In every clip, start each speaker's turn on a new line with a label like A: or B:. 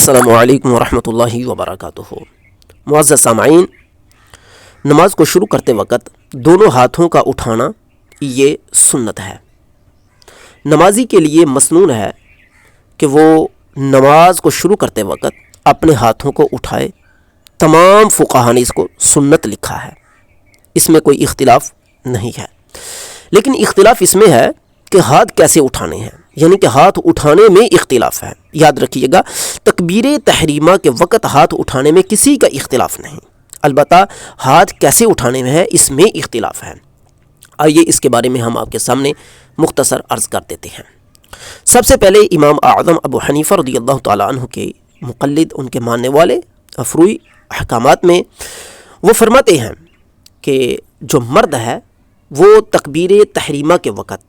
A: السلام علیکم ورحمۃ اللہ وبرکاتہ۔ معزز سامعین، نماز کو شروع کرتے وقت دونوں ہاتھوں کا اٹھانا یہ سنت ہے۔ نمازی کے لیے مسنون ہے کہ وہ نماز کو شروع کرتے وقت اپنے ہاتھوں کو اٹھائے۔ تمام فقہاء نے اس کو سنت لکھا ہے، اس میں کوئی اختلاف نہیں ہے، لیکن اختلاف اس میں ہے کہ ہاتھ کیسے اٹھانے ہیں، یعنی کہ ہاتھ اٹھانے میں اختلاف ہے۔ یاد رکھیے گا، تکبیر تحریمہ کے وقت ہاتھ اٹھانے میں کسی کا اختلاف نہیں، البتہ ہاتھ کیسے اٹھانے میں ہے اس میں اختلاف ہے۔ آئیے اس کے بارے میں ہم آپ کے سامنے مختصر عرض کر دیتے ہیں۔ سب سے پہلے امام اعظم ابو حنیفہ رضی اللہ تعالیٰ عنہ کے مقلد، ان کے ماننے والے فروعی احکامات میں وہ فرماتے ہیں کہ جو مرد ہے وہ تکبیر تحریمہ کے وقت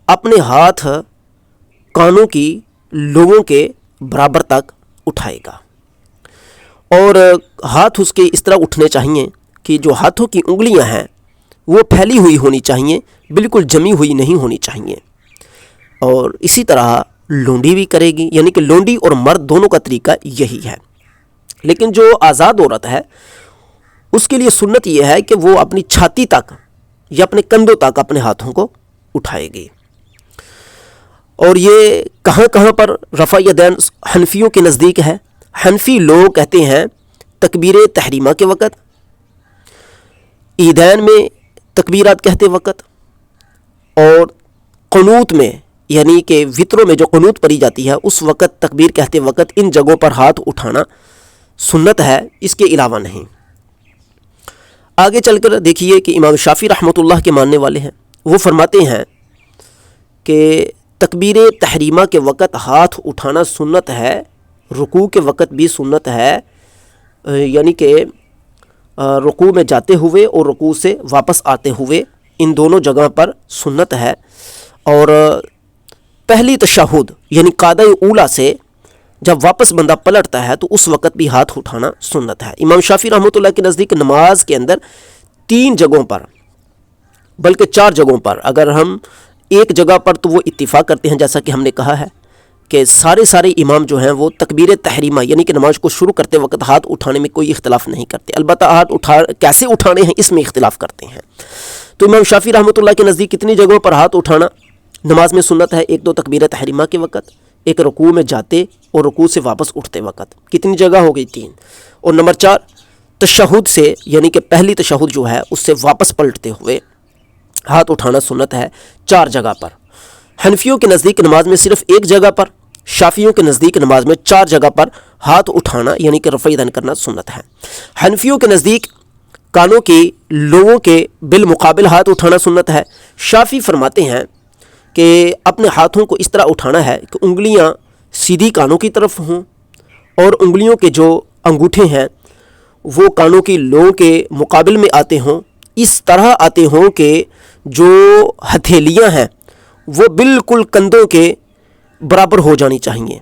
A: اپنے ہاتھ کانوں کی لوگوں کے برابر تک اٹھائے گا، اور ہاتھ اس کے اس طرح اٹھنے چاہیے کہ جو ہاتھوں کی انگلیاں ہیں وہ پھیلی ہوئی ہونی چاہیے، بالکل جمی ہوئی نہیں ہونی چاہیے۔ اور اسی طرح لونڈی بھی کرے گی، یعنی کہ لونڈی اور مرد دونوں کا طریقہ یہی ہے، لیکن جو آزاد عورت ہے اس کے لیے سنت یہ ہے کہ وہ اپنی چھاتی تک یا اپنے کندھوں تک اپنے ہاتھوں کو اٹھائے گی۔ اور یہ کہاں کہاں پر رفع یدین حنفیوں کے نزدیک ہے؟ حنفی لوگ کہتے ہیں تکبیر تحریمہ کے وقت، عیدین میں تکبیرات کہتے وقت، اور قنوت میں یعنی کہ وطروں میں جو قنوت پڑھی جاتی ہے اس وقت تکبیر کہتے وقت ان جگہوں پر ہاتھ اٹھانا سنت ہے، اس کے علاوہ نہیں۔ آگے چل کر دیکھیے کہ امام شافعی رحمۃ اللہ کے ماننے والے ہیں، وہ فرماتے ہیں کہ تکبیر تحریمہ کے وقت ہاتھ اٹھانا سنت ہے، رکوع کے وقت بھی سنت ہے، یعنی کہ رکوع میں جاتے ہوئے اور رکوع سے واپس آتے ہوئے ان دونوں جگہ پر سنت ہے، اور پہلی تشہد یعنی قعدہ اولیٰ سے جب واپس بندہ پلٹتا ہے تو اس وقت بھی ہاتھ اٹھانا سنت ہے۔ امام شافعی رحمۃ اللہ کے نزدیک نماز کے اندر 3 جگہوں پر بلکہ 4 جگہوں پر، اگر ہم ایک جگہ پر تو وہ اتفاق کرتے ہیں، جیسا کہ ہم نے کہا ہے کہ سارے امام جو ہیں وہ تکبیر تحریمہ یعنی کہ نماز کو شروع کرتے وقت ہاتھ اٹھانے میں کوئی اختلاف نہیں کرتے، البتہ ہاتھ کیسے اٹھانے ہیں اس میں اختلاف کرتے ہیں۔ تو امام شافعی رحمۃ اللہ کے نزدیک کتنی جگہوں پر ہاتھ اٹھانا نماز میں سنت ہے؟ 1 2 تکبیر تحریمہ کے وقت، ایک رکوع میں جاتے اور رکوع سے واپس اٹھتے وقت، کتنی جگہ ہو گئی؟ 3۔ اور نمبر 4 تشہد سے یعنی کہ پہلی تشہد جو ہے اس سے واپس پلٹتے ہوئے ہاتھ اٹھانا سنت ہے 4 جگہ پر۔ حنفیوں کے نزدیک نماز میں صرف 1 جگہ پر، شافعیوں کے نزدیک نماز میں 4 جگہ پر ہاتھ اٹھانا یعنی کہ رفع یدین کرنا سنت ہے۔ حنفیوں کے نزدیک کانوں کی لوگوں کے بالمقابل ہاتھ اٹھانا سنت ہے۔ شافعی فرماتے ہیں کہ اپنے ہاتھوں کو اس طرح اٹھانا ہے کہ انگلیاں سیدھی کانوں کی طرف ہوں، اور انگلیوں کے جو انگوٹھے ہیں وہ کانوں کی لووں کے مقابل میں آتے ہوں، اس طرح آتے ہوں کہ جو ہتھیلیاں ہیں وہ بالکل کندھوں کے برابر ہو جانی چاہیے۔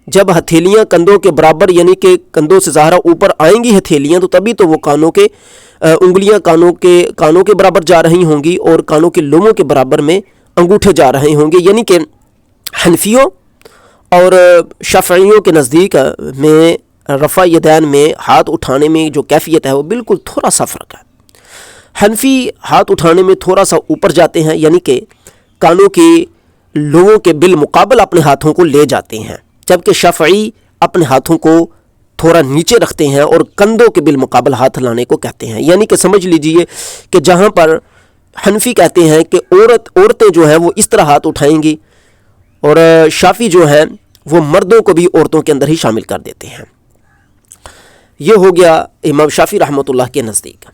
A: جب ہتھیلیاں کندھوں کے برابر یعنی کہ کندھوں سے ظاہرہ اوپر آئیں گی ہتھیلیاں، تو تبھی تو وہ انگلیاں کانوں کے برابر جا رہی ہوں گی، اور کانوں کے لوموں کے برابر میں انگوٹھے جا رہے ہوں گے۔ یعنی کہ حنفیوں اور شافعیوں کے نزدیک میں رفع یدین میں ہاتھ اٹھانے میں جو کیفیت ہے وہ بالکل تھوڑا سا فرق ہے۔ حنفی ہاتھ اٹھانے میں تھوڑا سا اوپر جاتے ہیں، یعنی کہ کانوں کے لوگوں کے بالمقابل اپنے ہاتھوں کو لے جاتے ہیں، جبکہ شافعی اپنے ہاتھوں کو تھوڑا نیچے رکھتے ہیں اور کندھوں کے بالمقابل ہاتھ لانے کو کہتے ہیں۔ یعنی کہ سمجھ لیجئے کہ جہاں پر حنفی کہتے ہیں کہ عورتیں جو ہیں وہ اس طرح ہاتھ اٹھائیں گی، اور شافعی جو ہیں وہ مردوں کو بھی عورتوں کے اندر ہی شامل کر دیتے ہیں۔ یہ ہو گیا امام شافعی رحمۃ اللہ کے نزدیک۔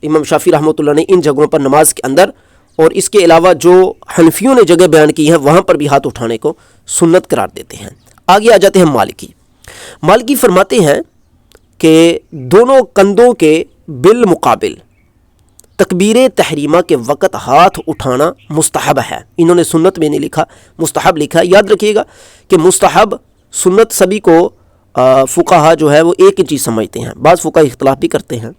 A: امام شافعی رحمۃ اللہ نے ان جگہوں پر نماز کے اندر، اور اس کے علاوہ جو حنفیوں نے جگہ بیان کی ہیں وہاں پر بھی ہاتھ اٹھانے کو سنت قرار دیتے ہیں۔ آگے آ جاتے ہیں مالکی فرماتے ہیں کہ دونوں کندھوں کے بالمقابل تکبیر تحریمہ کے وقت ہاتھ اٹھانا مستحب ہے۔ انہوں نے سنت میں نہیں لکھا، مستحب لکھا ہے۔ یاد رکھیے گا کہ مستحب سنت سبھی کو فقہا جو ہے وہ ایک ہی چیز سمجھتے ہیں، بعض فقہا اختلاف بھی کرتے ہیں۔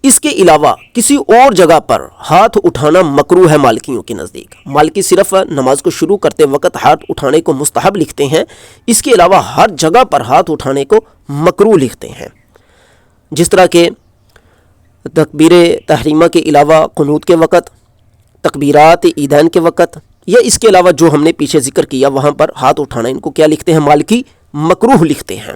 A: اس کے علاوہ کسی اور جگہ پر ہاتھ اٹھانا مکروہ ہے مالکیوں کے نزدیک۔ مالکی صرف نماز کو شروع کرتے وقت ہاتھ اٹھانے کو مستحب لکھتے ہیں، اس کے علاوہ ہر جگہ پر ہاتھ اٹھانے کو مکروہ لکھتے ہیں، جس طرح کہ تکبیر تحریمہ کے علاوہ قنوت کے وقت، تکبیرات عیدین کے وقت، یا اس کے علاوہ جو ہم نے پیچھے ذکر کیا وہاں پر ہاتھ اٹھانا، ان کو کیا لکھتے ہیں مالکی؟ مکروہ لکھتے ہیں۔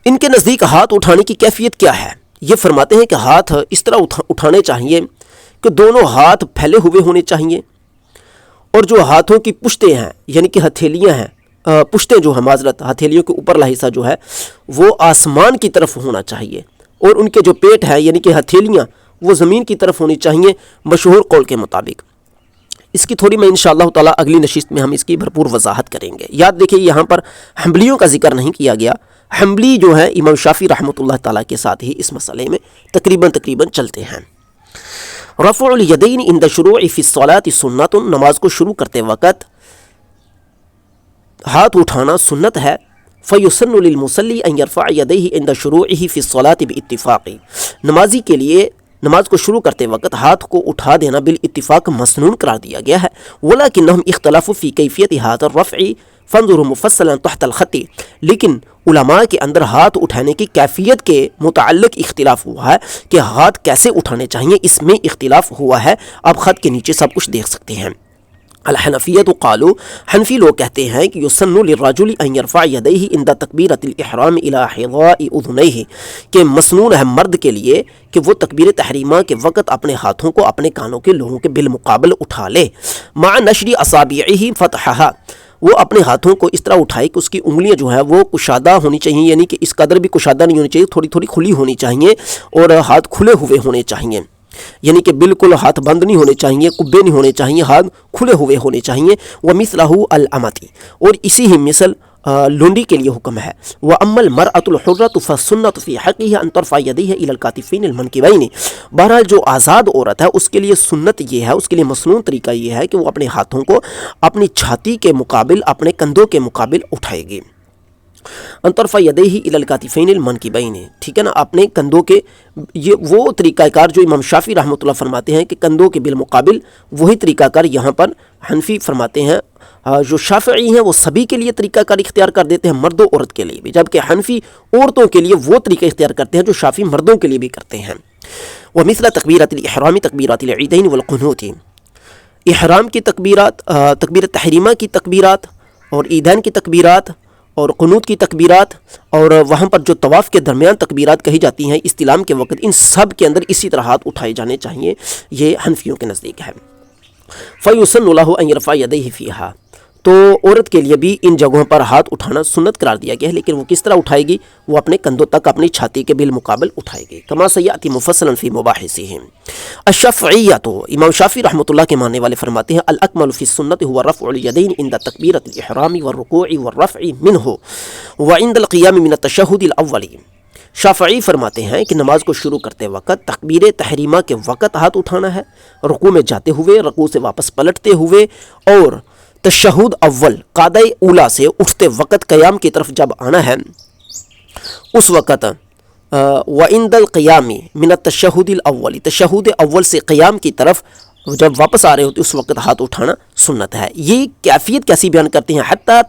A: ان کے نزدیک ہاتھ اٹھانے کی کیفیت کیا ہے؟ یہ فرماتے ہیں کہ ہاتھ اس طرح اٹھانے چاہیے کہ دونوں ہاتھ پھیلے ہوئے ہونے چاہیے، اور جو ہاتھوں کی پشتیں ہیں یعنی کہ ہتھیلیاں ہیں، پشتیں جو ہیں معذرت، ہتھیلیوں کے اوپرلا حصہ جو ہے وہ آسمان کی طرف ہونا چاہیے، اور ان کے جو پیٹ ہے یعنی کہ ہتھیلیاں وہ زمین کی طرف ہونی چاہیے مشہور قول کے مطابق۔ اس کی تھوڑی میں انشاءاللہ تعالی اگلی نشست میں ہم اس کی بھرپور وضاحت کریں گے۔ یاد دیکھیں یہاں پر حنبلیوں کا ذکر نہیں کیا گیا، حنبلی جو ہیں امام شافعی رحمۃ اللہ تعالیٰ کے ساتھ ہی اس مسئلے میں تقریباً چلتے ہیں۔ رفع الیدین عند شروع فی الصلاۃ سنت، نماز کو شروع کرتے وقت ہاتھ اٹھانا سنت ہے۔ فیسن للمصلی ان یرفع یدیہ عند شروعہ فی الصلاۃ باتفاق، نمازی کے لیے نماز کو شروع کرتے وقت ہاتھ کو اٹھا دینا بالاتفاق مسنون قرار دیا گیا ہے۔ ولکنہم اختلافوا فی کیفیت ھذا الرفع فانظروا مفصلا تحت الخط، لیکن علماء کے اندر ہاتھ اٹھانے کی کیفیت کے متعلق اختلاف ہوا ہے کہ ہاتھ کیسے اٹھانے چاہیے، اس میں اختلاف ہوا ہے۔ آپ خط کے نیچے سب کچھ دیکھ سکتے ہیں۔ الحنفیۃ قالوا، حنفی لوگ کہتے ہیں کہ یسن للرجل ان یرفع یدیہ عند تکبیرۃ الاحرام الی حذاء اذنیہ، کہ مسنون ہے مرد کے لیے کہ وہ تکبیر تحریمہ کے وقت اپنے ہاتھوں کو اپنے کانوں کے لوگوں کے بالمقابل اٹھا لے، مع نشر اصابعہ فتحہا، وہ اپنے ہاتھوں کو اس طرح اٹھائے کہ اس کی انگلیاں جو ہے وہ کشادہ ہونی چاہیے، یعنی کہ اس قدر بھی کشادہ نہیں ہونی چاہیے، تھوڑی تھوڑی کھلی ہونی چاہیے، اور ہاتھ کھلے ہوئے ہونے چاہیے، یعنی کہ بالکل ہاتھ بند نہیں ہونے چاہیے، کبے نہیں ہونے چاہیے، ہاتھ کھلے ہوئے ہونے چاہیے۔ ومثلہ الامۃ، اور اسی ہی مثل لونڈی کے لیے حکم ہے۔ واما المرأۃ الحرۃ فالسنۃ فی حقها ان ترفع یدیها الى الکاتفین المنکبین، بہرحال جو آزاد عورت ہے اس کے لیے سنت یہ ہے، اس کے لیے مسنون طریقہ یہ ہے کہ وہ اپنے ہاتھوں کو اپنی چھاتی کے مقابل، اپنے کندھوں کے مقابل اٹھائے گی۔ ان ترفع یدیہ الی الکاتفین المنکبین، ٹھیک ہے نا، اپنے کندھوں کے، یہ وہ طریقہ کار جو امام شافعی رحمۃ اللہ فرماتے ہیں کہ کندھوں کے بالمقابل، وہی طریقہ کار یہاں پر حنفی فرماتے ہیں۔ جو شافعی ہیں وہ سبھی کے لیے طریقہ کار اختیار کر دیتے ہیں، مرد و عورت کے لیے بھی، جبکہ حنفی عورتوں کے لیے وہ طریقہ اختیار کرتے ہیں جو شافعی مردوں کے لیے بھی کرتے ہیں۔ ومثل تکبیرۃ الاحرام تکبیرات العیدین والقنوت، احرام کی تکبیرات، تکبیر تحریمہ کی تکبیرات، اور عیدین کی تکبیرات، اور قنوت کی تکبیرات، اور وہاں پر جو طواف کے درمیان تکبیرات کہی جاتی ہیں استلام کے وقت، ان سب کے اندر اسی طرح ہاتھ اٹھائے جانے چاہیے، یہ حنفیوں کے نزدیک ہے۔ فیسن لہ ان یرفع یدیہ فیہا، تو عورت کے لیے بھی ان جگہوں پر ہاتھ اٹھانا سنت قرار دیا گیا ہے، لیکن وہ کس طرح اٹھائے گی؟ وہ اپنے کندھوں تک اپنی چھاتی کے بالمقابل اٹھائے گی، کما سیاتی مفصلا فی مباحثہم۔ الشافعیۃ، امام شافعی رحمۃ اللہ کے ماننے والے فرماتے ہیں الاکمل فی السنۃ هو رفع الیدین عند تکبیرۃ الاحرام والرکوع والرفع منہ وعند القیام من التشہد الاول۔ شافعی فرماتے ہیں کہ نماز کو شروع کرتے وقت تکبیر تحریمہ کے وقت ہاتھ اٹھانا ہے، رکوع میں جاتے ہوئے، رکوع سے واپس پلٹتے ہوئے، اور تشہد اول قاعدہ اولا سے اٹھتے وقت قیام کی طرف جب آنا ہے اس وقت، وعند القیام من التشہد الاول، تشہد اول سے قیام کی طرف جب واپس آ رہے ہوتے اس وقت ہاتھ اٹھانا سنت ہے۔ یہ کیفیت کیسی بیان کرتے ہیں؟ حتی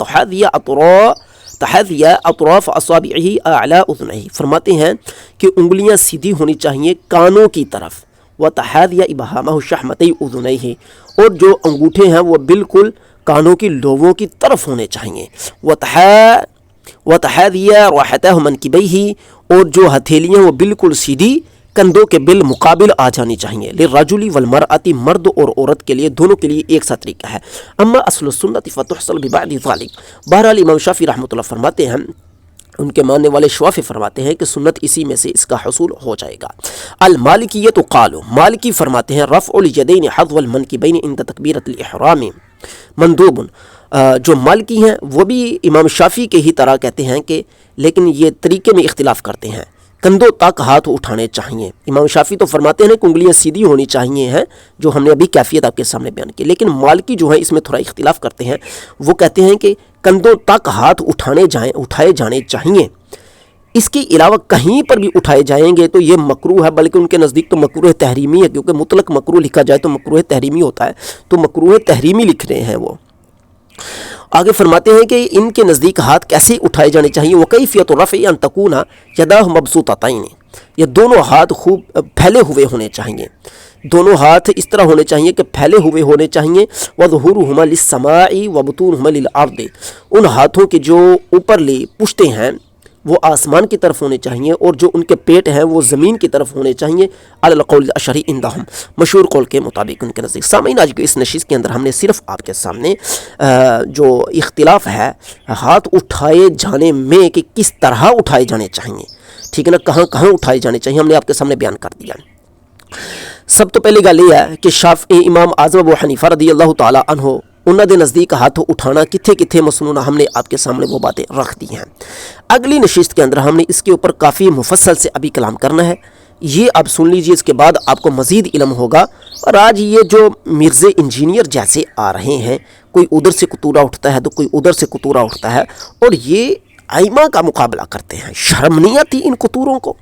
A: تحاذی اطراف اصابعہ اعلی اذنیہ، فرماتے ہیں کہ انگلیاں سیدھی ہونی چاہیے کانوں کی طرف، وتحاذی ابہامہ شحمتی اذنیہ، اور جو انگوٹھے ہیں وہ بالکل کانوں کی لوبوں کی طرف ہونے چاہیے، وتحاذی راحتہ منکبیہ، اور جو ہتھیلیاں وہ بالکل سیدھی کندھوں کے بالمقابل آ جانی چاہیے۔ للرجل والمرأۃ، مرد اور عورت کے لیے دونوں کے لیے ایک سا طریقہ ہے۔ اما اصل السنت فتحصل ببعد ذلک، بہرحال امام شافعی رحمۃ اللہ فرماتے ہیں، ان کے ماننے والے شوافی فرماتے ہیں کہ سنت اسی میں سے اس کا حصول ہو جائے گا۔ المالکیۃ قالوا، مالکی فرماتے ہیں رفع الیدین حذو المنکبین عند تکبیرۃ الاحرام مندوب، جو مالکی ہیں وہ بھی امام شافعی کے ہی طرح کہتے ہیں کہ، لیکن یہ طریقے میں اختلاف کرتے ہیں، کندھوں تک ہاتھ اٹھانے چاہیے۔ امام شافعی تو فرماتے ہیں کہ انگلیاں سیدھی ہونی چاہیے ہیں، جو ہم نے ابھی کیفیت آپ کے سامنے بیان کی، لیکن مالکی جو ہے اس میں تھوڑا اختلاف کرتے ہیں، وہ کہتے ہیں کہ کندھوں تک ہاتھ اٹھائے جانے چاہیے، اس کے علاوہ کہیں پر بھی اٹھائے جائیں گے تو یہ مکروہ ہے، بلکہ ان کے نزدیک تو مکروہ تحریمی ہے، کیونکہ مطلق مکروہ لکھا جائے تو مکروہ تحریمی ہوتا ہے، تو مکروہ تحریمی لکھ رہے ہیں وہ۔ آگے فرماتے ہیں کہ ان کے نزدیک ہاتھ کیسے اٹھائے جانے چاہیے، وَكَيْفِيَةُ الرَّفْعِ أَن تَكُونَ يَدَاهُ مَبْسُوطَتَيْنِ، یہ دونوں ہاتھ خوب پھیلے ہوئے ہونے چاہیے، دونوں ہاتھ اس طرح ہونے چاہیے کہ پھیلے ہوئے ہونے چاہیے، وَظُهُورُهُمَا لِلسَّمَاءِ وَبُطُونُهُمَا لِلْأَرْضِ، ان ہاتھوں کے جو اوپرلی پشتیں ہیں وہ آسمان کی طرف ہونے چاہیے، اور جو ان کے پیٹ ہیں وہ زمین کی طرف ہونے چاہیے، علی القول الاشعری عندہم، مشہور قول کے مطابق ان کے نزدیک۔ سامعین، آج کی اس نشست کے اندر ہم نے صرف آپ کے سامنے جو اختلاف ہے ہاتھ اٹھائے جانے میں کہ کس طرح اٹھائے جانے چاہیے، ٹھیک ہے نا، کہاں کہاں اٹھائے جانے چاہیے، ہم نے آپ کے سامنے بیان کر دیا۔ سب تو پہلی گل یہ ہے کہ امام اعظم ابو حنیفہ رضی اللہ تعالی عنہ انہوں دے نزدیک ہاتھ اٹھانا کتھے کتھے مسنون، ہم نے آپ کے سامنے وہ باتیں رکھ دی ہیں۔ اگلی نشست کے اندر ہم نے اس کے اوپر کافی مفصل سے ابھی کلام کرنا ہے، یہ آپ سن لیجئے، اس کے بعد آپ کو مزید علم ہوگا۔ اور آج یہ جو مرزے انجینئر جیسے آ رہے ہیں، کوئی ادھر سے قطورہ اٹھتا ہے تو کوئی ادھر سے قطورہ اٹھتا ہے، اور یہ ائمہ کا مقابلہ کرتے ہیں، شرم نہیں آتی ان قطوروں کو؟